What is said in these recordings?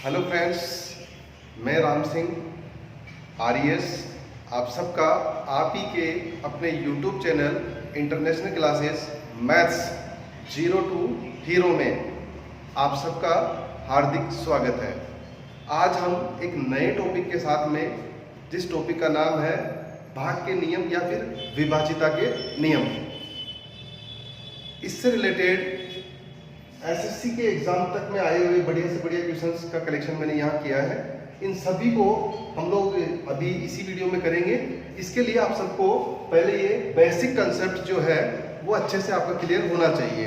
Hello friends, मैं Ram Singh RES आप सबका आप ही के अपने YouTube channel international classes maths zero to hero में आप सबका हार्दिक स्वागत है। आज हम एक नए टॉपिक के साथ में, जिस टॉपिक का नाम है भाग के नियम या फिर विभाजिता के नियम। इससे रिलेटेड एसएससी के एग्जाम तक में आए हुए बढ़िया से बढ़िया क्वेश्चंस का कलेक्शन मैंने यहाँ किया है। इन सभी को हम लोग अभी इसी वीडियो में करेंगे। इसके लिए आप सबको पहले ये बेसिक कंसेप्ट जो है वो अच्छे से आपका क्लियर होना चाहिए।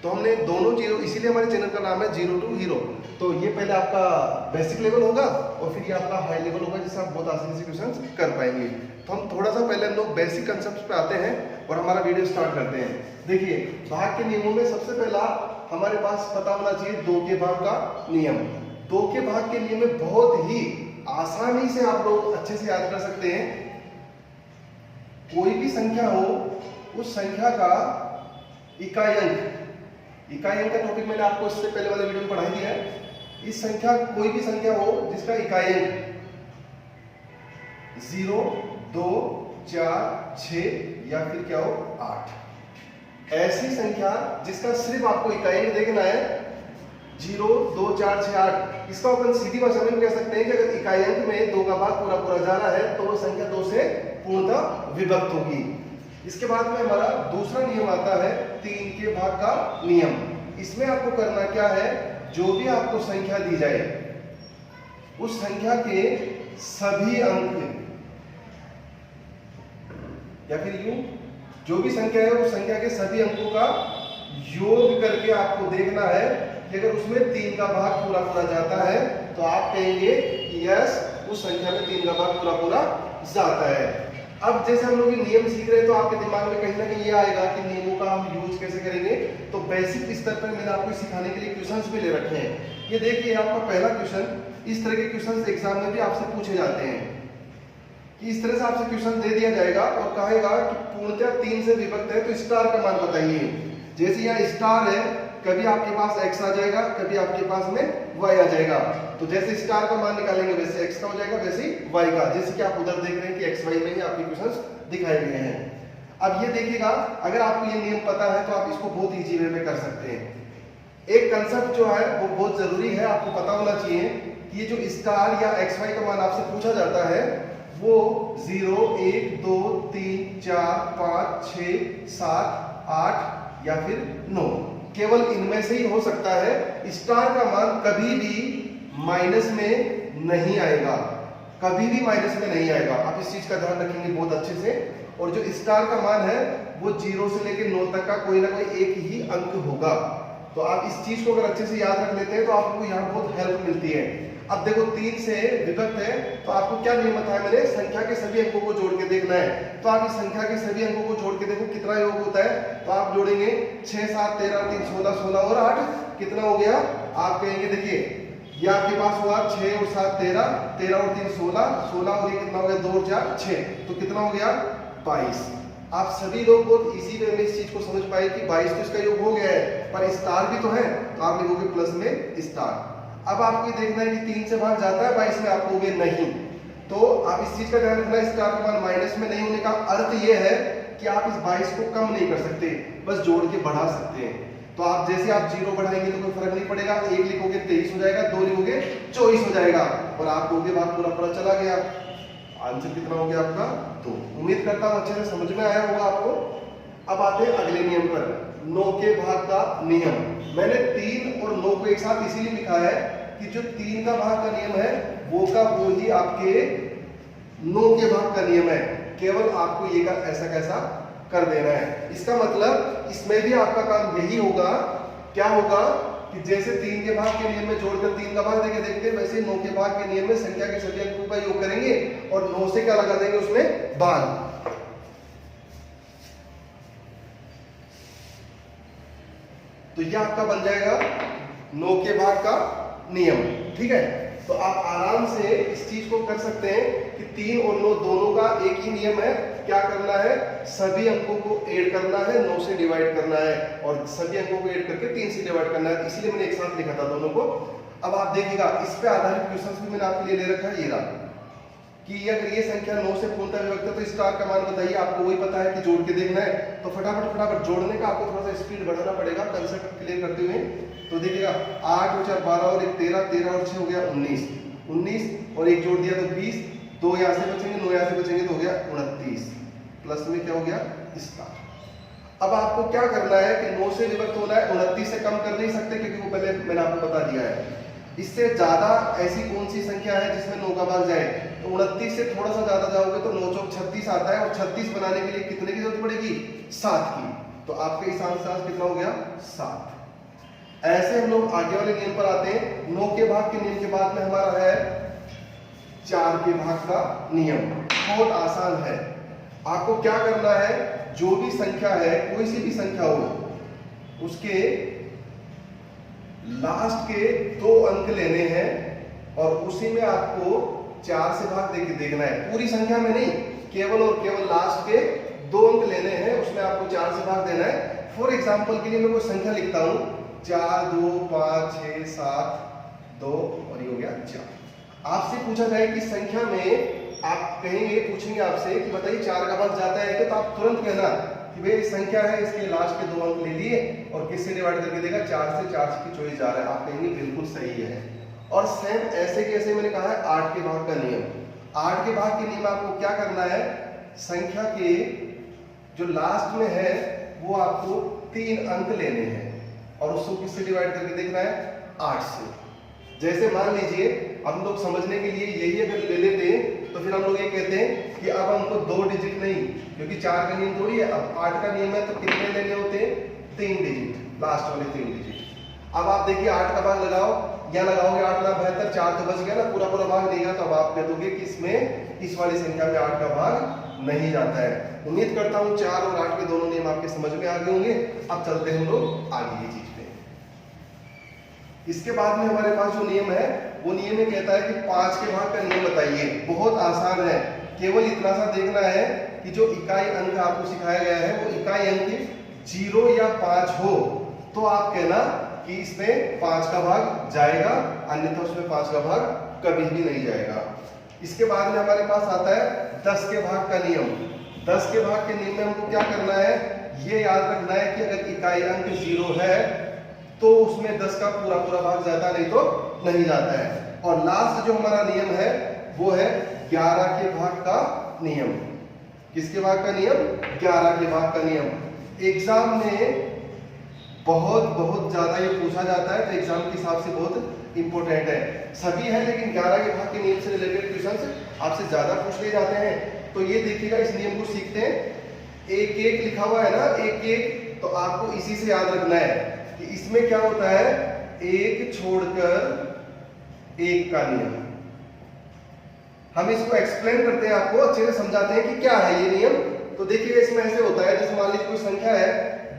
तो हमने दोनों चीज़ों, इसीलिए हमारे चैनल का नाम है जीरो टू हीरो। तो ये पहले आपका बेसिक लेवल होगा और फिर ये आपका हाई लेवल होगा, जिससे आप बहुत आसानी से क्वेश्चन कर पाएंगे। तो हम थोड़ा सा पहले हम लोग बेसिक कंसेप्ट पे आते हैं और हमारा वीडियो स्टार्ट करते हैं। देखिए, भाग के नियमों में सबसे पहला हमारे पास पता होना चाहिए दो के भाग का नियम। दो के भाग के नियम में बहुत ही आसानी से आप लोग अच्छे से याद कर सकते हैं। कोई भी संख्या हो, उस संख्या का इकाई अंक का टॉपिक मैंने आपको इससे पहले वाले वीडियो में पढ़ा दिया है। इस संख्या, कोई भी संख्या हो जिसका इकाई अंक 0, 2, 4, 6 या फिर क्या हो 8, ऐसी संख्या जिसका सिर्फ आपको इकाई अंक देखना है 0, 2, 4, 6, 8, इसका अपन सीधी भाषा में कह सकते हैं कि अगर इकाई अंक में 2 का भाग पूरा जा रहा है तो वो संख्या 2 से पूर्णतः विभक्त होगी। इसके बाद में हमारा दूसरा नियम आता है 3 के भाग का नियम। इसमें आपको करना क्या है, जो भी आपको संख्या दी जाए उस संख्या के सभी अंक, या फिर यूं, जो भी संख्या है उस संख्या के सभी अंकों का योग करके आपको देखना है कि अगर उसमें 3 का भाग पूरा जाता है तो आप कहेंगे कि यस, उस संख्या में 3 का भाग पूरा जाता है। अब जैसे हम लोग ये नियम सीख रहे हैं तो आपके दिमाग में कहीं ना कहीं ये आएगा कि नियमों का हम यूज कैसे करेंगे। तो बेसिक स्तर पर मैंने आपको सिखाने के लिए क्वेश्चंस भी ले रखे हैं। ये देखिए, आपका पहला क्वेश्चन, इस तरह के क्वेश्चंस एग्जाम में भी आपसे पूछे जाते हैं कि इस तरह से आपसे क्वेश्चन दे दिया जाएगा और कहेगा कि पूर्णतः 3 से विभक्त है तो स्टार का मान बताइए। जैसे यहाँ स्टार है, कभी आपके पास x आ जाएगा, कभी आपके पास में y आ जाएगा। तो जैसे स्टार का मान निकालेंगे वैसे x का हो जाएगा, वैसे ही y का। जैसे कि आप उधर देख रहे हैं कि x y में ही आपके क्वेश्चंस दिखाए गए हैं। अब ये देखिएगा, अगर आपको ये नियम पता है तो आप इसको बहुत इजी वे में कर सकते हैं। एक कंसेप्ट जो है वो बहुत जरूरी है, आपको पता होना चाहिए कि ये जो स्टार या x y का मान आपसे पूछा जाता है वो 0, 1, 2, 3, 4, 5, 6, 7, 8 या फिर 9, केवल इनमें से ही हो सकता है। स्टार का मान कभी भी माइनस में नहीं आएगा, कभी भी माइनस में नहीं आएगा। आप इस चीज का ध्यान रखेंगे बहुत अच्छे से। और जो स्टार का मान है वो 0 से लेकर 9 तक का कोई ना कोई एक ही अंक होगा। तो आप इस चीज को अगर अच्छे से याद रख लेते हैं तो आपको यहाँ बहुत हेल्प मिलती है। अब देखो, 3 से विभक्त है तो आपको क्या नियम बताया मैंने, संख्या के सभी अंकों को जोड़ के देखना है। तो आप इस संख्या के सभी अंकों को जोड़ के देखो कितना योग होता है। तो आप जोड़ेंगे 6, 7, 13, 3, 16, 16 और 8, कितना हो गया। आप कहेंगे, देखिए ये आपके पास हुआ 6 और 7 13, 13 और 3 16, 16 और ये कितना हो गया 2 और 4 6, तो कितना हो गया 22। आप सभी लोग बहुत इजी वे में इस चीज को समझ पाए कि 22 तो इसका योग हो गया है, पर स्टार भी तो है, तो आप लिखोगे प्लस में स्टार। अब आपको ये देखना है कि 3 से भाग जाता है 22 में, आप कहोगे नहीं। तो आप इस चीज का ध्यान रखना, स्टार का मान माइनस में नहीं होने का अर्थ ये है कि आप इस 22 को कम नहीं कर सकते, बस जोड़ के बढ़ा सकते हैं। तो आप जैसे आप 0 बढ़ाएंगे तो कोई फर्क नहीं पड़ेगा, 1 लिखोगे 23 हो जाएगा, 2 लिखोगे 24 हो जाएगा और आप कहोगे भाग पूरा चला गया। आंसर कितना हो गया आपका 2। उम्मीद करता हूं अच्छे से समझ में आया होगा आपको। अब आते हैं अगले नियम पर, 9 के भाग का नियम। मैंने 3 और 9 को एक साथ इसीलिए लिखा है कि जो 3 का भाग का नियम है वो का वो ही आपके 9 के भाग का नियम है। केवल आपको ये का ऐसा कैसा कर देना है। इसका मतलब इसमें भी आपका काम यही होगा, क्या होगा कि जैसे 3 के भाग के नियम में जोड़कर 3 का भाग देके देखते हैं, वैसे 9 के भाग के नियम में संख्या के सभी अंकों का योग करेंगे और 9 से क्या लगा देंगे उसमें भाग। तो यह आपका बन जाएगा 9 के भाग का नियम। ठीक है, तो आप आराम से इस चीज को कर सकते हैं कि 3 और 9 दोनों का एक ही नियम है। क्या करना है, सभी अंकों को ऐड करना है, 9 से डिवाइड करना है और सभी अंकों को ऐड करके 3 से डिवाइड करना है। इसीलिए मैंने एक साथ लिखा था दोनों को। अब आप देखिएगा इस पे आधारित क्वेश्चंस भी मैंने आपके लिए ले रखा है, ये रहा कि अगर ये संख्या 9 से पूर्णतः विभक्त है तो स्टार का मान बताइए। आपको वही पता है कि जोड़ के देखना है, तो फटाफट जोड़ने का आपको थोड़ा सा स्पीड बढ़ाना पड़ेगा कंसेप्ट क्लियर करते हुए। तो देखिएगा 8 और 4 12 और 1 13, 13 और 6 हो गया 19, 19 और एक जोड़ दिया तो 20, 2 यहाँ से बचेंगे 9 यहाँ से बचेंगे तो हो गया 29, प्लस में क्या हो गया स्टार। अब आपको क्या करना है कि 9 से विभक्त होना है, 29 से कम कर नहीं सकते क्योंकि वो पहले मैंने आपको बता दिया है। इससे ज्यादा ऐसी कौन सी संख्या है जिसमें 9 का भाग जाए, तो 29 से थोड़ा सा ज्यादा जाओगे तो 9 चौक 36 आता है और 36 बनाने के लिए कितने की जरूरत पड़ेगी, 7 की। तो आपके इस आंसर कितना हो गया 7। ऐसे हम लोग आगे वाले नियम पर आते हैं। 9 के भाग के नियम के बाद में हमारा है 4 के भाग का नियम। बहुत आसान है, आपको क्या करना है, जो भी संख्या है कोई सी भी संख्या हो उसके लास्ट के 2 अंक लेने हैं और उसी में आपको 4 से भाग देके देखना है। पूरी संख्या में नहीं, केवल और केवल लास्ट के 2 अंक लेने हैं, उसमें आपको 4 से भाग देना है। फॉर एग्जांपल के लिए मैं कोई संख्या लिखता हूं 4 2 5 6 7 2 और ये हो गया 4। आपसे पूछा जाए कि संख्या में, आप कहेंगे पूछेंगे आपसे कि बताइए 4 का भाग जाता है तो आप तुरंत कहना कि भाई संख्या है इसके लास्ट के 2 अंक ले लिए और किससे डिवाइड करके देगा 4 से, 4 की चॉइस जा रहा है। आप कहेंगे बिल्कुल सही है। और सेम ऐसे कैसे मैंने कहा है 8 के भाग का नियम। 8 के भाग के नियम आपको क्या करना है, संख्या के जो लास्ट में है वो आपको 3 अंक लेने हैं और उसको किससे डिवाइड करके देखना है 8 से। जैसे मान लीजिए हम लोग समझने के लिए यही अगर ले लेते हैं तो फिर हम लोग ये कहते हैं कि अब हमको 2 डिजिट नहीं, क्योंकि 4 का नियम थोड़ी है, अब 8 का नियम है तो कितने लेने होते हैं 3 डिजिट, लास्ट वाले 3 डिजिट। अब आप देखिए 8 का भाग लगाओ, या लगाओगे 8 ना बेहतर, 4 तो बच गया ना, पूरा भाग देगा। तो अब आप कह दोगे कि इसमें इस वाली संख्या में 8 का भाग नहीं जाता है। उम्मीद करता हूं 4 और 8 के दोनों नियम आपके समझ में आ गए होंगे। अब चलते हैं हम लोग आगे ये चीज पे। इसके बाद में हमारे पास जो नियम है वो नियम में कहता है कि 5 के भाग का नियम बताइए। बहुत आसान है, केवल इतना सा देखना है कि जो इकाई अंक आपको सिखाया गया है वो इकाई अंक 0 या 5 हो तो आप कहना कि इसमें 5 का भाग जाएगा, अन्यथा उसमें 5 का भाग कभी भी नहीं जाएगा। इसके बाद में हमारे पास आता है 10 के भाग का नियम। 10 के भाग के नियम में हमको क्या करना है, ये याद रखना है कि अगर इकाई अंक 0 है तो उसमें 10 का पूरा भाग जाता, नहीं तो नहीं जाता है। और लास्ट जो हमारा नियम है वो है 11 के भाग का नियम। किसके भाग का नियम, 11 के भाग का नियम। एग्जाम में बहुत ज्यादा ये पूछा जाता है, तो एग्जाम के हिसाब से बहुत इंपॉर्टेंट है। सभी है लेकिन 11 के भाग के नियम से रिलेटेड क्वेश्चंस आपसे ज्यादा पूछ लिए जाते हैं। तो ये देखिएगा, इस नियम को सीखते हैं। 1 लिखा हुआ है ना, 1 तो आपको इसी से याद रखना है कि इसमें क्या होता है, 1 छोड़कर 1 का नियम। हम इसको एक्सप्लेन करते हैं, आपको अच्छे से समझाते हैं कि क्या है ये नियम। तो देखिएगा इसमें ऐसे होता है, जैसे मान लीजिए कोई संख्या है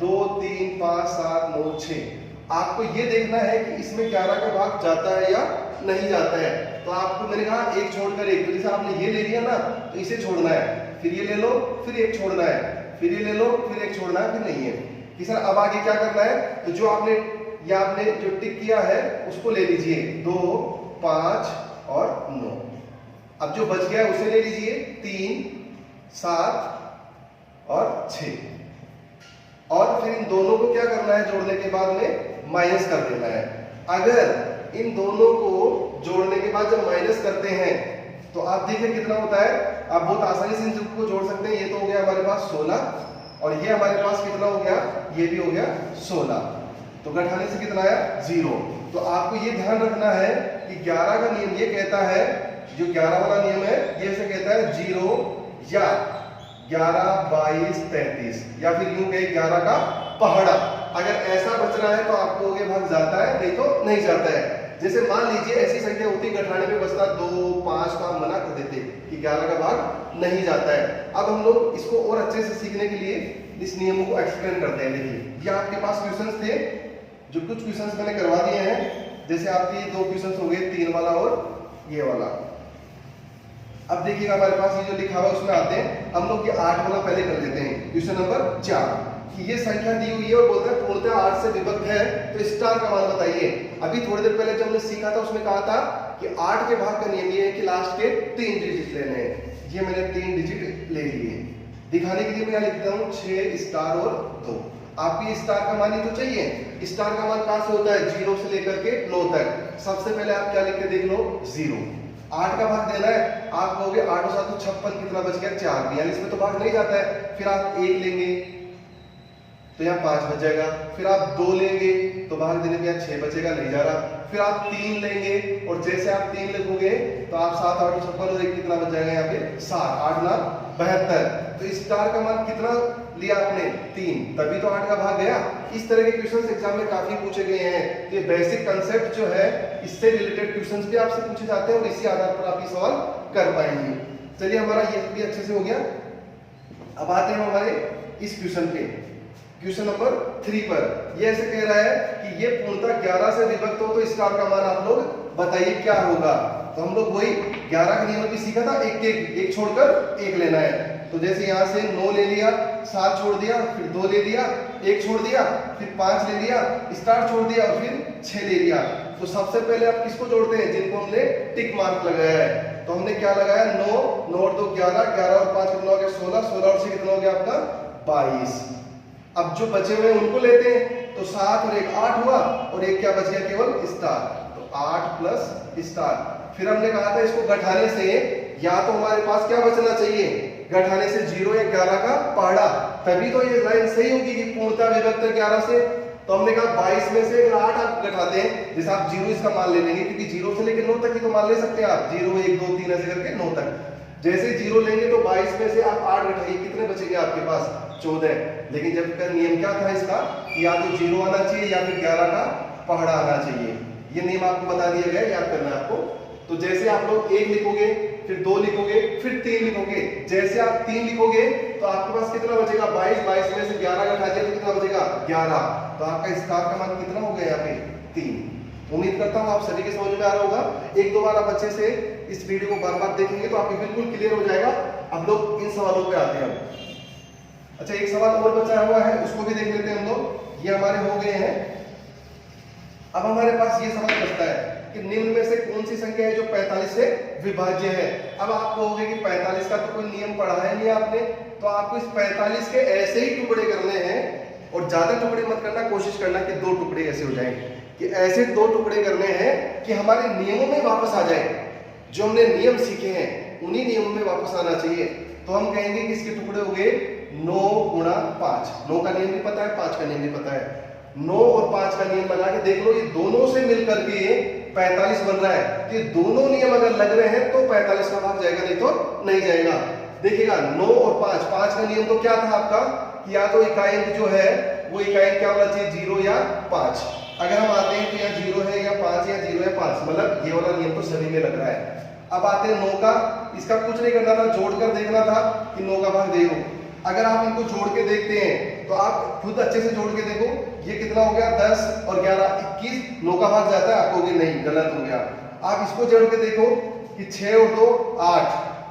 2 3 5 7 9 6, आपको ये देखना है कि इसमें 11 का भाग जाता है या नहीं जाता है। तो आपको मैंने कहा 1 छोड़कर 1, तो जैसे आपने ये ले लिया ना तो इसे छोड़ना है, फिर ये ले लो, फिर 1 छोड़ना है, फिर ये ले लो, फिर 1 छोड़ना है, फिर नहीं है कि सर अब आगे क्या करना है। तो जो आपने जो टिक किया है उसको ले लीजिए, 2 5 और 9। अब जो बच गया है उसे ले लीजिए, 3 7 और 6। और फिर इन दोनों को क्या करना है, जोड़ने के बाद में माइनस कर देना है। अगर इन दोनों को जोड़ने के बाद जब माइनस करते हैं तो आप देखिए कितना होता है। आप बहुत आसानी से इन सबको जोड़ सकते हैं। ये तो हो गया हमारे पास 16 और ये हमारे पास कितना हो गया, ये भी हो गया 16। तो घटाने से कितना आया, 0। तो आपको ये ध्यान रखना है कि 11 का नियम ये कहता है, जो 11 वाला नियम है ये ऐसे कहता है 0 या 11 22 33, या फिर यूं कहे 11 का पहाड़ा। अगर ऐसा बच रहा है तो आपको आगे भाग जाता है, नहीं तो नहीं जाता है। जैसे मान लीजिए ऐसी संख्या होती, घटाने में बचता 2 5 का, मना कर देते कि 11 का भाग नहीं जाता है। अब हम लोग इसको और अच्छे से सीखने के लिए इस नियमों को एक्सप्लेन करते हैं। देखिए ये आपके पास क्वेश्चंस थे, जो कुछ क्वेश्चंस मैंने करवा दिए हैं। जैसे आपके 2 क्वेश्चंस हो गए, 3 वाला और ये वाला। अब देखिएगा हमारे पास ये जो लिखा हुआ उसमें आते हैं हम लोग, ये 8 वाला पहले कर लेते हैं। क्वेश्चन नंबर 4, कि ये संख्या दी हुई है और बोलता है पूर्णतः 8 से विभक्त है, तो स्टार का मान बताइए। अभी थोड़ी देर पहले जब हमने सीखा था उसमें कहा था कि 8 के भाग का नियम ये है कि लास्ट के 3 डिजिट लेने हैं। ये मैंने 3 डिजिट ले लिए। दिखाने के लिए मैं यहाँ लिखता हूँ 6 स्टार और 2। आपको ये स्टार का मान ही तो चाहिए। स्टार का मान कहाँ से होता है? 0 से लेकर के 9 तक। सबसे पहले आप क्या लिख के देख लो? 0। 8 का भाग देना है। आप कहोगे 8 और 7 तो 56, कितना बच गया? 4। यानी इसमें तो भाग नहीं जाता है। फिर आप 1 लेंगे तो यहाँ 5 बच जाएगा। फिर आप 2 लेंगे तो भाग देने पे यहाँ 6 बचेगा, नहीं जा रहा। फिर आप 3 लेंगे और जैसे आप 3 लिखोगे तो आप 7 8 56 और 1 कितना बच जाएगा यहाँ पे? 7। 8 ना 72। तो स्टार का मान कितना लिया आपने? 3, तभी तो 8 का भाग गया। इस तरह के क्वेश्चंस एग्जाम में काफी पूछे गए हैं। तो ये बेसिक कंसेप्ट जो है इससे रिलेटेड क्वेश्चंस भी आपसे पूछे जाते हैं और इसी आधार पर आप ये सवाल कर पाएंगे। चलिए हमारा ये भी अच्छे से हो गया। अब आते हैं हमारे इस क्वेश्चन पे, क्वेश्चन नंबर 3 पर। ये ऐसे कह रहा है कि ये पूर्णतः 11 से विभक्त हो तो स्टार का मान आप लोग बताइए क्या होगा। तो हम लोग वही 11 का नियम भी सीखा था, एक छोड़कर एक लेना है। तो जैसे यहाँ से 9 ले लिया, 7 छोड़ दिया, फिर 2 ले लिया, 1 छोड़ दिया, फिर 5 ले लिया, स्टार छोड़ दिया और फिर 6 ले लिया। तो सबसे पहले आप किसको जोड़ते हैं? जिनको हमने टिक मार्क लगाया है। तो हमने क्या लगाया? 9, 9 और 2 11, 11 और 5 कितना हो गया? 16, 16 और 6 कितना हो गया आपका? 22। अब जो बचे हुए उनको लेते हैं। तो 7 और 1 8 हुआ और एक क्या बच गया? केवल स्टार। तो 8 प्लस स्टार। फिर हमने कहा था इसको घटाने से या तो हमारे पास क्या बचना चाहिए? घटाने से 0 या 11 का पहाड़ा, तभी तो ये लाइन सही होगी कि पूर्णतः विभक्त 11 से। तो हमने कहा 22 में से अगर 8 आप घटाते हैं, जैसे आप 0 इसका मान ले लेंगे क्योंकि 0 से लेकर 9 तक ही तो मान ले सकते हैं आप। 0 1 2 3 ऐसे करके 9 तक। जैसे 0 लेंगे तो 22 में से आप 8 घटाइए, कितने बचेंगे आपके पास? 14। लेकिन जब का नियम क्या था इसका कि या तो 0 आना चाहिए या फिर 11 का पहाड़ा आना चाहिए। ये नियम आपको बता दिया गया, याद करना है आपको। तो जैसे आप लोग 1 लिखोगे, फिर 2 लिखोगे, फिर 3 लिखोगे। जैसे आप 3 लिखोगे तो आपके पास कितना बचेगा? 22। 22 में से 11 घटा दिया तो कितना बचेगा? 11। तो आपका स्टार का मान कितना हो गया यहाँ पे? 3। उम्मीद करता हूँ आप सभी के समझ में आ रहा होगा। एक दो बार आप अच्छे से इस वीडियो को बार बार देखेंगे तो आपको बिल्कुल क्लियर हो जाएगा। अब लोग इन सवालों पे आते हैं। अच्छा, एक सवाल और बचा हुआ है, उसको भी देख लेते हैं हम लोग। ये हमारे हो गए हैं। अब हमारे पास ये सवाल बचता है कि निम्न में से कौन सी संख्या है जो 45 से विभाज्य है। अब आप कहोगे कि 45 का तो कोई नियम पढ़ा है नहीं आपने, तो आपको इस 45 के ऐसे ही टुकड़े करने हैं और ज्यादा टुकड़े मत करना, कोशिश करना कि 2 टुकड़े ऐसे हो जाएं, कि ऐसे 2 टुकड़े करने हैं कि हमारे नियमों में वापस आ जाए। जो हमने नियम सीखे हैं उन्हीं नियमों में वापस आना चाहिए। तो हम कहेंगे कि इसके टुकड़े हो गए 9 गुणा 5। 9 का नियम भी पता है, 5 का नियम भी पता है। 9 और 5 का नियम लगा के देख लो, ये दोनों से मिलकर के 45 बन रहा है। तो ये दोनों नियम अगर लग रहे हैं तो 45 का भाग जाएगा, नहीं तो नहीं जाएगा। देखिएगा 9 और 5, 5 का नियम तो क्या था आपका कि या तो इकाई जो है वो इकाई क्या होना चाहिए? 0 या 5। अगर हम आते हैं तो यहाँ 0 है या 5 या 0 या 5, मतलब ये वाला नियम तो सभी में लग रहा है। अब आते हैं 9 का। इसका कुछ नहीं करना था, जोड़कर देखना था कि 9 का भाग देखो। अगर आप इनको जोड़ के देखते हैं तो आप खुद अच्छे से जोड़ के देखो, ये कितना हो गया? 10 और 11 21। 9 का भाग जाता है? आप कहोगे नहीं, गलत हो गया। आप इसको जोड़ के देखो कि 6 और 2 8,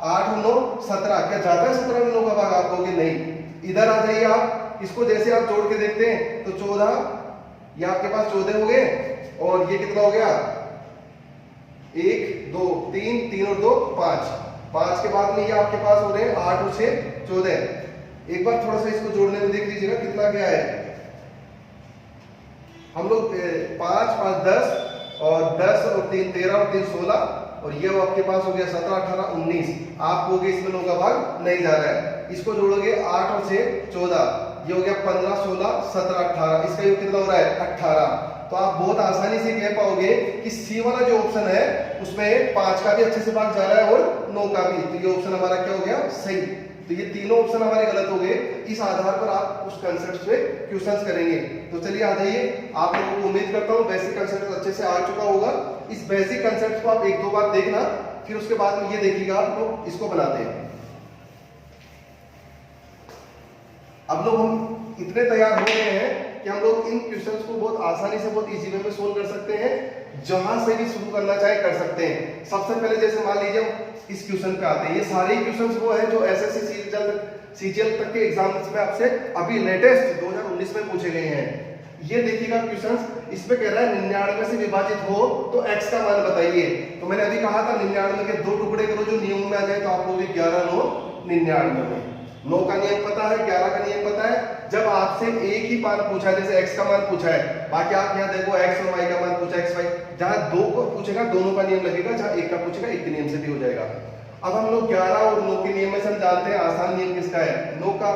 8 और 9 17। क्या जाता है 17 में 9 का भाग? आप कहोगे नहीं। इधर आ जाइए आप, इसको जैसे आप जोड़ के देखते हैं तो 14, ये आपके पास 14 हो गए और ये कितना हो गया? 1 2 3, 3 और 2 5। 5 के बाद में ये आपके पास हो रहे हैं 8 और 6 14। एक बार थोड़ा सा इसको जोड़ने में देख लीजिएगा कितना क्या है। हम लोग 5 5 10 और 10 और 3 13 और 3 16 और ये आपके पास हो गया 17 18 19। आप कहोगे इसमें 9 का भाग नहीं जा रहा है। इसको जोड़ोगे 8 और 6 14, ये हो गया 15 16 17 18। इसका योग कितना हो रहा है? 18। तो आप बहुत आसानी से कह पाओगे कि सी वाला जो ऑप्शन है उसमें 5 का भी अच्छे से भाग जा रहा है और 9 का भी। तो ये ऑप्शन हमारा क्या हो गया? सही। तो ये तीनों ऑप्शन हमारे गलत हो गए। इस आधार पर आप उस कंसेप्ट पे क्वेश्चंस करेंगे। तो चलिए आ जाइए, आप लोगों को उम्मीद करता हूँ बेसिक कंसेप्ट अच्छे से आ चुका होगा। इस बेसिक कंसेप्ट को आप 1-2 बार देखना, फिर उसके बाद में ये देखिएगा आप लोग इसको बनाते हैं। अब लोग हम इतने तैयार हो गए हैं कि हम लोग इन क्वेश्चंस को बहुत आसानी से, बहुत इजी वे में सोल्व कर सकते हैं। जहां से भी शुरू करना चाहे कर सकते हैं। सबसे पहले जैसे मान लीजिए इस क्वेश्चन पे आते हैं। ये सारे क्वेश्चंस वो है जो एसएससी सीजीएल सीजीएल तक के एग्जाम्स में आपसे अभी लेटेस्ट 2019 में पूछे गए हैं। ये देखिएगा क्वेश्चंस, इसमें कह रहा है 99 से विभाजित हो तो x का मान बताइए। तो मैंने अभी कहा था 99 के दो टुकड़े करो जो नियम में आ जाए, तो आप लोग 11 9 99 में 9 का नियम पता है, 11 का नियम पता है। जब आपसे एक ही मान पूछा है, जैसे x का मान पूछा है, बाकी आप यहाँ देखो x और y का मान पूछा, x y, जहां दो को पूछेगा दोनों का नियम लगेगा, जहां एक का पूछेगा एक के नियम से भी हो जाएगा। अब हम लोग 11 और 9 के नियम में से हम जानते हैं आसान नियम किसका है, 9 का।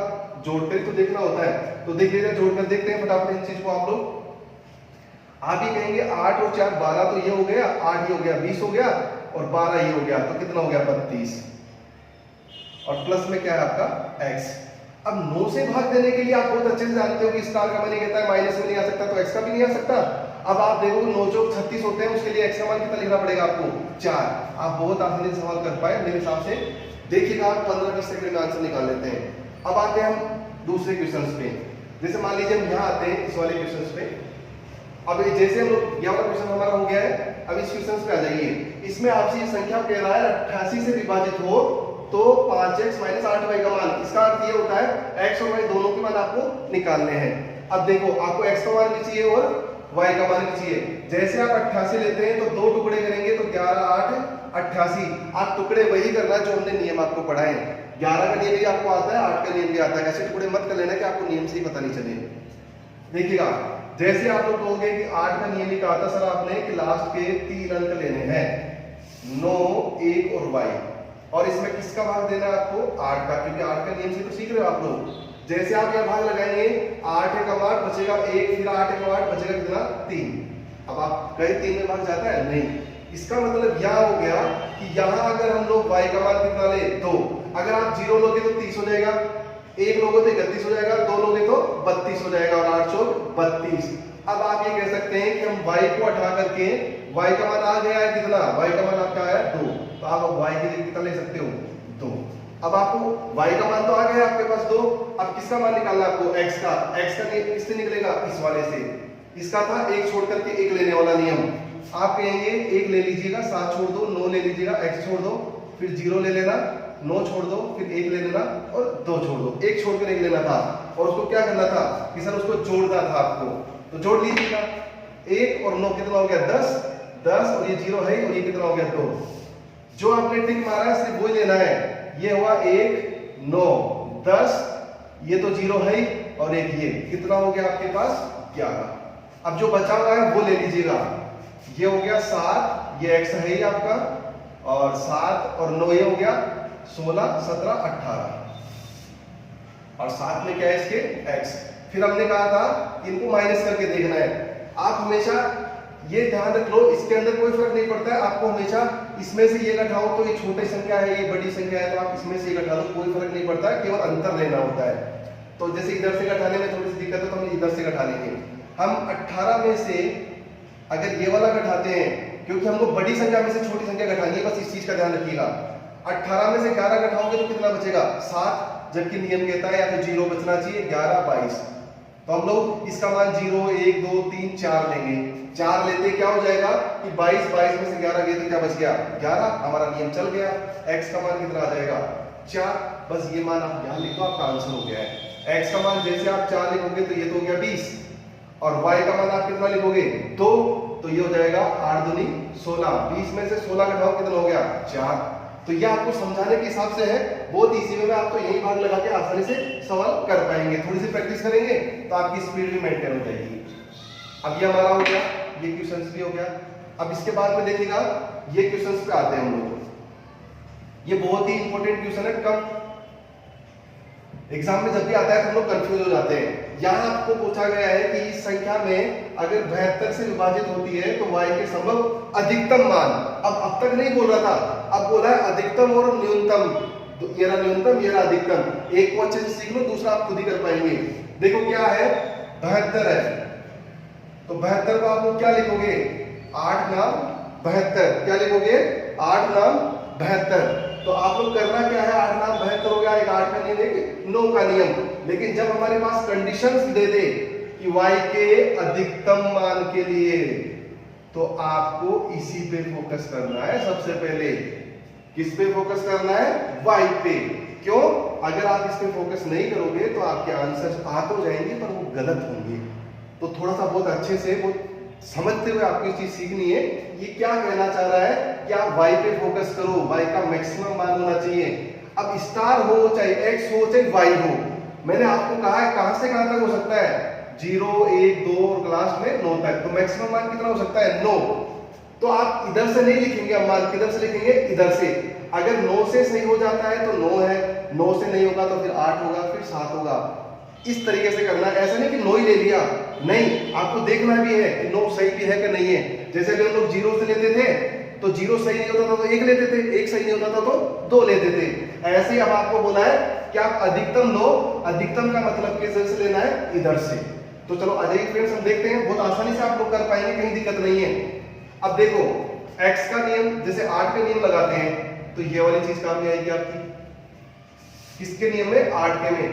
जोड़कर ही तो देखना होता है, तो देखिएगा जोड़कर देखते हैं फटाफट इन चीज को। आप लोग आप ही कहेंगे 8 और 4 12, तो ये हो गया 8 ये हो गया 20 हो गया, और 12 ये हो गया, तो कितना हो गया 32, और प्लस में क्या है आपका x। अब 9 से भाग देने के लिए आप बहुत अच्छे से जानते हो कि स्टार का मान नहीं कहता है, माइनस में नहीं आ सकता, तो x का भी नहीं आ सकता। अब आप देखो 9 चौक 36 होते हैं, उसके लिए x का मान कितना लिखना पड़ेगा आपको 4। आप बहुत आसानी से सवाल कर पाए मेरे हिसाब से। देखिएगा आप 15-20 सेकंड में आंसर निकाल लेते हैं। अब आते हैं हम दूसरे क्वेश्चन पे, जैसे मान लीजिए हम यहाँ आते हैं इस वाले क्वेश्चन पे। अब जैसे हम लोग, यह वाला क्वेश्चन हमारा हो गया है, अब इस क्वेश्चन पे आ जाइए। इसमें आपसे ये संख्या कह रहा है 88 से विभाजित हो तो 5x माइनस 8y का मान। इसका अर्थ ये होता है x और y दोनों के मान आपको निकालने हैं। अब देखो आपको x का मान भी चाहिए और y का मान भी चाहिए। जैसे आप 88 लेते हैं तो दो टुकड़े करेंगे तो 11 8 88। आप टुकड़े वही करना जो हमने नियम आपको पढ़ाए। 11 का नियम भी आपको आता है, 8 का नियम भी आता है। ऐसे टुकड़े मत कर लेना कि आपको नियम से ही पता नहीं चले। देखिएगा जैसे आप लोग कहोगे कि 8 का नियम ही कहा था सर आपने कि लास्ट के 3 अंक लेने हैं 9 1 और y, और इसमें किसका भाग देना है आपको 8 का, क्योंकि 8 का नियम से तो सीख रहे हो आप लोग। जैसे आप यह भाग लगाएंगे 8 एक 8 बचेगा 1, फिर 8 एक 8 बचेगा कितना 3। अब आप कहे 3 में भाग जाता है नहीं, इसका मतलब यह हो गया कि यहां अगर हम लोग y का मान कितना ले 2, अगर आप 0 लोगे तो 30 हो जाएगा, 1 लोगे तो 31 हो जाएगा, 2 लोगे तो 32 हो जाएगा, और 8 चौक 32। अब आप ये कह सकते हैं कि हम y को हटा करके y का मान आ गया है कितना, y का मान आपका आया 2, तो आप y के लिए कितना ले सकते हो 2। अब आपको y का मान तो आ गया आपके पास 2, अब किसका मान निकालना है आपको x का। x का किससे निकलेगा, इस वाले से। इसका था 1 छोड़ करके 1 लेने वाला नियम। आप कहेंगे 1 ले लीजिएगा, 7 छोड़ दो, 9 ले लीजिएगा, x छोड़ दो, फिर 0 ले लेना, 9 छोड़ दो, फिर 1 ले लेना और 2 छोड़ दो। 1 छोड़कर 1 लेना था, और उसको क्या करना था कि सर उसको जोड़ना था आपको, तो जोड़ लीजिएगा। 1 और 9 कितना हो गया 10, 10 और ये 0 है, और ये कितना हो गया 2। जो आपने टिक मारा है सिर्फ वही लेना है। ये हुआ 1 9 10, ये तो 0 है, और एक ये कितना हो गया आपके पास 11। अब जो बचा हुआ है वो ले लीजिएगा। ये हो गया 7, ये x है ही आपका, और 7 और 9 ये हो गया 16 17 18, और साथ में क्या है इसके x। फिर हमने कहा था इनको माइनस करके देखना है। आप हमेशा ये ध्यान रख लो, इसके अंदर कोई फर्क नहीं पड़ता है, आपको हमेशा इसमें से ये घटाओ तो ये छोटी संख्या है, ये बड़ी संख्या है, तो आप इसमें से ये घटा लो, कोई फर्क नहीं पड़ता है, केवल अंतर लेना होता है। तो जैसे इधर से घटाने में थोड़ी सी दिक्कत है तो हम इधर से घटा लेंगे। हम 18 में से अगर ये वाला घटाते हैं, क्योंकि हमको बड़ी संख्या में से छोटी संख्या घटानी है, बस इस चीज का ध्यान रखिएगा। 18 में से 11 घटाओगे तो कितना बचेगा 7, जबकि नियम कहता है या तो 0 बचना चाहिए, 11 22। तो हम लोग इसका मान 0 1 2 3 4 लेंगे। 4 लेते क्या हो जाएगा कि 22, 22 में से 11 गए तो क्या बच गया 11, हमारा नियम चल गया। x का मान कितना आ जाएगा 4, बस ये मान आप यहां लिख दो, आपका आंसर हो गया है। x का मान जैसे आप 4 लिखोगे तो ये तो हो गया 20, और y का मान आप कितना लिखोगे 2, तो ये हो जाएगा 8 दूनी 16। 20 में से 16 घटाओ कितना हो गया 4। तो ये आपको समझाने के हिसाब से है, बहुत इजी वे में आपको यही भाग लगा के आसानी से सवाल कर पाएंगे। थोड़ी सी प्रैक्टिस करेंगे तो आपकी स्पीड भी मेंटेन हो जाएगी। अब ये हमारा हो गया, ये क्वेश्चंस भी हो गया। अब इसके बाद में देखिएगा ये क्वेश्चंस पे आते हैं हम लोग। ये बहुत ही इंपॉर्टेंट क्वेश्चन है, कम एग्जाम में जब भी आता है तो हम लोग कंफ्यूज हो जाते हैं। यहाँ आपको पूछा गया है कि इस संख्या में अगर 72 से विभाजित होती है तो y के संभव अधिकतम मान। अब तक नहीं बोल रहा था, अब बोला है अधिकतम और न्यूनतम। ये रहा न्यूनतम, ये रहा अधिकतम। एक को अच्छे से सीख लो, दूसरा आप खुद ही कर पाएंगे। देखो क्या है 72 है, तो 72 को आप लोग क्या लिखोगे 8 नाम 72, क्या लिखोगे 8 नाम 72। तो आप लोग करना क्या है, 8 नाम 72 हो गया, एक 8 का नियम एक 9 का नियम। लेकिन जब हमारे पास कंडीशंस दे दे कि y के अधिकतम मान के लिए, तो आपको इसी पे फोकस करना है। सबसे पहले किस पे फोकस करना है, y पे। क्यों, अगर आप इस पे फोकस नहीं करोगे तो आपके आंसर आ तो जाएंगे पर वो गलत होंगे। तो थोड़ा सा बहुत अच्छे से बहुत समझते हुए आपको ये चीज सीखनी है। ये क्या कहना चाह रहा है कि आप y पे फोकस करो, y का मैक्सिमम मान होना चाहिए। अब स्टार हो चाहे x हो चाहे y हो, मैंने आपको कहा है कहां से कहां तक हो सकता है, 0 1 2 और क्लास में 9 तक। तो मैक्सिमम मान कितना हो सकता है, 9। तो आप इधर से नहीं लिखेंगे, अब मान किधर से लिखेंगे, इधर से। अगर 9 से सही हो जाता है तो 9 है, 9 से नहीं होगा तो फिर 8 होगा, फिर 7 होगा। इस तरीके से करना है, ऐसा नहीं कि 9 ही ले लिया, नहीं, आपको देखना भी है कि 9 सही भी है कि नहीं है। जैसे अगर हम लोग 0 से लेते थे तो 0 सही नहीं होता था तो 1 लेते थे, 1 सही नहीं होता था तो 2 लेते थे। ऐसे ही अब आपको बोला है कि आप अधिकतम लो, अधिकतम का मतलब किधर से लेना है, इधर से। तो चलो आ जाइए फ्रेंड्स, हम देखते हैं, बहुत आसानी से आप लोग कर पाएंगे, कहीं दिक्कत नहीं है। अब देखो x का नियम, जैसे 8 का नियम लगाते हैं तो ये वाली चीज काम में आएगी आपकी, किसके नियम में, 8 के में,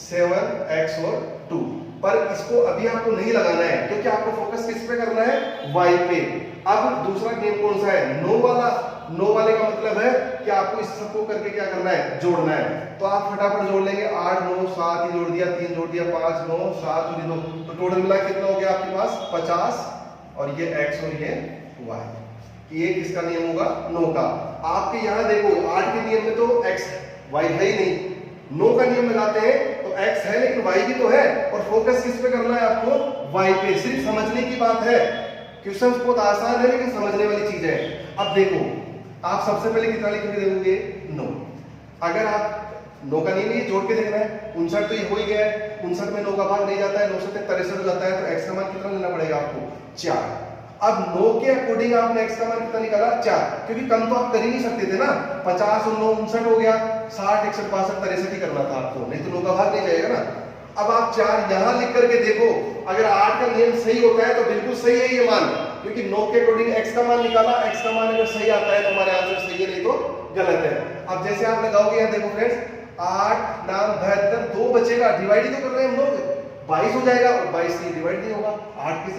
7x और 2। पर इसको अभी आपको नहीं लगाना है क्योंकि आपको फोकस किस पे करना है, y पे। अब दूसरा नियम कौन सा है, 9 वाला। 9 वाले का मतलब है कि आपको इस सबको करके क्या करना है, जोड़ना है। तो आप फटाफट जोड़ लेंगे, 8 9 7 ही जोड़ दिया, 3 जोड़ दिया, 5 9 7 और 2, तो टोटल मिला कितना हो गया आपके पास, 50। और ये x और ये y, ये किसका नियम होगा, 9 का। आपके यहाँ देखो 8 के नियम में तो x y है ही नहीं, 9 का नियम लगाते हैं तो x है लेकिन y भी तो है, और फोकस किस पे करना है आपको, y पे। सिर्फ समझने की बात है, क्वेश्चन बहुत आसान है लेकिन समझने वाली चीज है। अब देखो आप सबसे पहले कितना लिख के देखोगे, 9। अगर आप 9 का नियम ये जोड़ के देखना है, 59 तो ये हो ही गया है, 59 में 9 का भाग नहीं जाता है, 9 से 63 हो जाता है, तो x का मान कितना लेना पड़ेगा आपको, 4। अब 9 के अकॉर्डिंग आपने x का मान कितना निकाला, 4, क्योंकि कम तो आप कर ही नहीं सकते थे ना, 50 और 9 59 हो गया, 60 61 62 63 ही करना था आपको, नहीं तो 9 का भाग नहीं जाएगा ना। अब आप 4 यहां लिख करके देखो, अगर 8 का नियम सही होता है तो बिल्कुल सही है ये मान, क्योंकि 9 के अकॉर्डिंग x का मान निकाला, x का मान अगर सही आता है तो हमारे आंसर सही है, नहीं तो गलत है। अब जैसे आप लगाओगे यहाँ देखो फ्रेंड्स, 8 नाम 72, 2 बचेगा, डिवाइड ही तो कर रहे हैं हम लोग, 22 हो जाएगा, और 22 से डिवाइड नहीं होगा, 8 से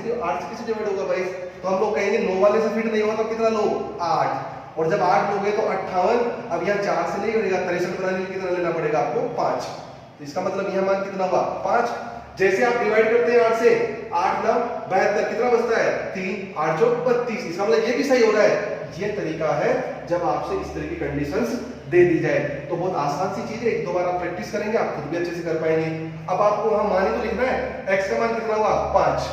किसी डिवाइड होगा 22, तो हम लोग कहेंगे 9 वाले से फिट नहीं होगा तो कितना लो, 8, और जब 8 लोगे तो 58। अब यहाँ 4 से नहीं करेगा, 63 बनाने के लिए कितना लेना पड़ेगा आपको, 5। तो इसका मतलब यह मान कितना हुआ, 5। जैसे आप डिवाइड करते हैं 8 से, 8 9 72, कितना बचता है, 3, 8 जो 32, इसका मतलब ये भी सही हो रहा है। ये तरीका है जब आपसे इस तरह की कंडीशंस दे दी जाए, तो बहुत आसान सी चीज है, एक दो बार आप प्रैक्टिस करेंगे आप खुद भी अच्छे से कर पाएंगे। अब आपको वहां मान ही तो लिखना है, x का मान कितना हुआ, 5,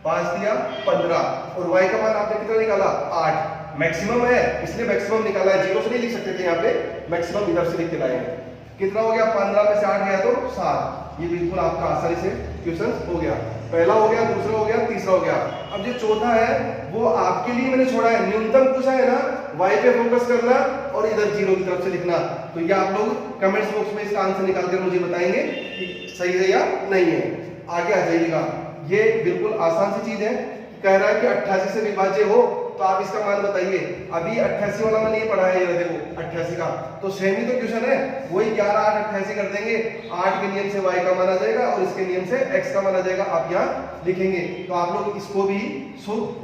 5 दिया 15, और y का मान आपने कितना निकाला, 8, मैक्सिमम है इसलिए मैक्सिमम निकाला है, 0 से नहीं लिख सकते थे, यहाँ पे मैक्सिमम इधर से लिख के लाए हैं। कितना हो गया, 15 में से 8 गया तो 7। ये बिल्कुल आपका आसानी से क्वेश्चन हो गया, पहला हो गया, दूसरा हो गया, तीसरा हो गया। अब जो चौथा है वो आपके लिए मैंने छोड़ा है, न्यूनतम पूछा है ना, y पे फोकस करना और इधर 0 की तरफ से लिखना। तो ये आप लोग कमेंट्स बॉक्स में इसका आंसर निकाल कर मुझे बताएंगे कि सही है या नहीं है। आगे आ जाइएगा, ये बिल्कुल आसान सी चीज है, कह रहा है कि 88 से विभाज्य हो तो आप इसका मान बताइए। अभी 88 वाला मैंने ये पढ़ा है, ये देखो 88 का, तो सेम ही तो क्वेश्चन है, वही 11 8 88 कर देंगे, 8 के नियम से y का मान आ जाएगा और इसके नियम से x का मान आ जाएगा, आप यहाँ लिखेंगे। तो आप लोग इसको भी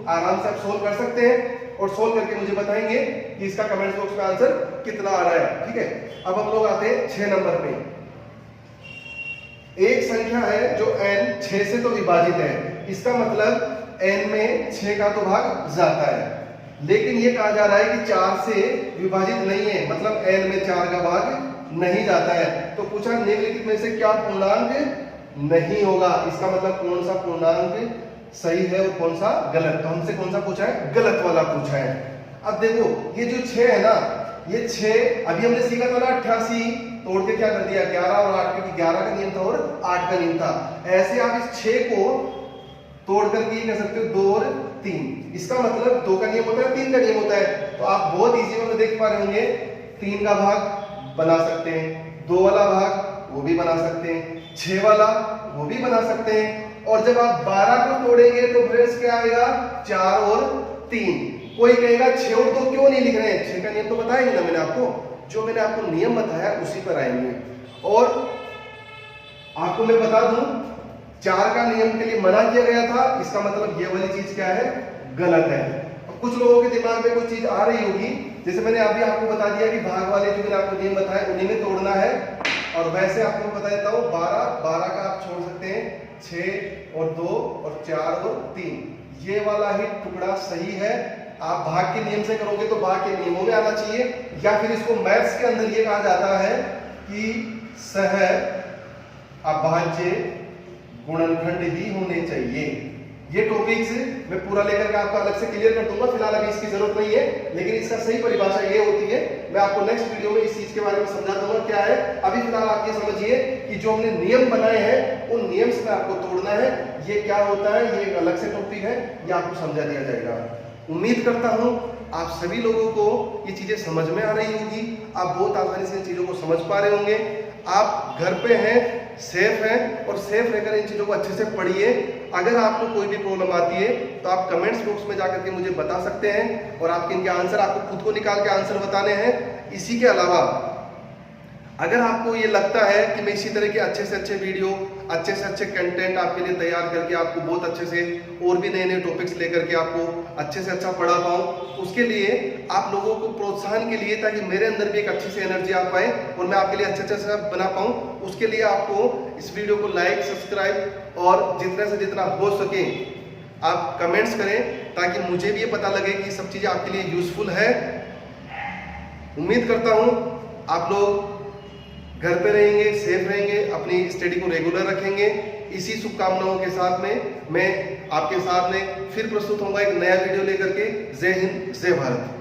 आराम से आप सोल्व कर सकते हैं और सोल्व करके मुझे बताएंगे कि इसका कमेंट बॉक्स में आंसर कितना आ रहा है, ठीक है। अब हम लोग आते हैं 6 नंबर पे। एक संख्या है जो n 6 से तो विभाजित है, इसका मतलब n में 6 का तो भाग जाता है, लेकिन ये कहा जा रहा है कि 4 से विभाजित नहीं है, मतलब n में 4 का भाग नहीं जाता है। तो पूछा निम्नलिखित में से क्या पूर्णांक नहीं होगा, इसका मतलब कौन सा पूर्णांक सही है और कौन सा गलत। तो हमसे कौन सा पूछा है, गलत वाला पूछा है। अब देखो ये जो 6 है ना, ये 6 अभी हमने सीखा था ना, 88 तोड़ के क्या कर दिया, 11 और 8, क्योंकि 11 का नियम था और 8 का नियम था। ऐसे आप इस 6 को तोड़ करके ये कह सकते हो 2 और 3, इसका मतलब 2 का नियम होता है, 3 का नियम होता है। तो आप बहुत इजी में देख पा रहे होंगे, 3 का भाग बना सकते हैं, 2 वाला भाग वो भी बना सकते हैं, 6 वाला वो भी बना सकते हैं। और जब आप 12 को तोड़ेंगे तो फ्रेंड्स क्या आएगा, 4 और 3। कोई कहेगा 6 और 2 क्यों नहीं लिख रहे हैं, 6 का नियम तो बताया ना मैंने आपको, जो मैंने आपको नियम बताया उसी पर आएंगे। और आपको मैं बता दूं, 4 का नियम के लिए मना किया गया था, इसका मतलब ये वाली चीज क्या है, गलत है। कुछ लोगों के दिमाग में कोई चीज आ रही होगी जैसे मैंने अभी आपको बता दिया कि भाग वाले जो मैंने आपको नियम बताए उन्हीं में तोड़ना है। और वैसे आपको बता देता हूँ 12 का आप छोड़ सकते हैं, 6 और 2 और 4 और 3, ये वाला ही टुकड़ा सही है। आप भाग के नियम से करोगे तो भाग के नियमों में आना चाहिए, या फिर इसको मैथ्स के अंदर ये कहा जाता है कि सह अभाज्य गुणनखंड ही होने चाहिए। ये टॉपिक्स मैं पूरा लेकर के आपको अलग से क्लियर कर दूंगा, फिलहाल अभी इसकी जरूरत नहीं है, लेकिन इसका सही परिभाषा ये होती है। मैं आपको नेक्स्ट वीडियो में इस चीज के बारे में समझा दूंगा क्या है। अभी फिलहाल आप ये समझिए कि जो हमने नियम बनाए हैं उन नियम से आपको तोड़ना है। ये क्या होता है, ये एक अलग से टॉपिक है, ये आपको समझा दिया जाएगा। उम्मीद करता हूं आप सभी लोगों को ये चीजें समझ में आ रही होगी, आप बहुत आसानी से इन चीजों को समझ पा रहे होंगे। आप घर पे हैं, सेफ हैं, और सेफ रहकर इन चीजों को अच्छे से पढ़िए। अगर आपको कोई भी प्रॉब्लम आती है तो आप कमेंट्स बॉक्स में जाकर के मुझे बता सकते हैं, और आपके इनके आंसर आपको खुद को निकाल के आंसर बताने हैं। इसी के अलावा अगर आपको ये लगता है कि मैं इसी तरह के अच्छे से अच्छे वीडियो, अच्छे से अच्छे कंटेंट आपके लिए तैयार करके आपको बहुत अच्छे से और भी नए नए टॉपिक्स लेकर के आपको अच्छे से अच्छा पढ़ा पाऊँ, उसके लिए आप लोगों को प्रोत्साहन के लिए, ताकि मेरे अंदर भी एक अच्छी सी एनर्जी आ पाए और मैं आपके लिए अच्छे से बना पाऊँ, उसके लिए आपको इस वीडियो को लाइक, सब्सक्राइब और जितना से जितना हो सके आप कमेंट्स करें, ताकि मुझे भी ये पता लगे कि सब चीज़ें आपके लिए यूजफुल है। उम्मीद करता हूँ आप लोग घर पे रहेंगे, सेफ रहेंगे, अपनी स्टडी को रेगुलर रखेंगे। इसी शुभकामनाओं के साथ में मैं आपके साथ में फिर प्रस्तुत होऊंगा एक नया वीडियो लेकर के। जय हिंद, जय भारत।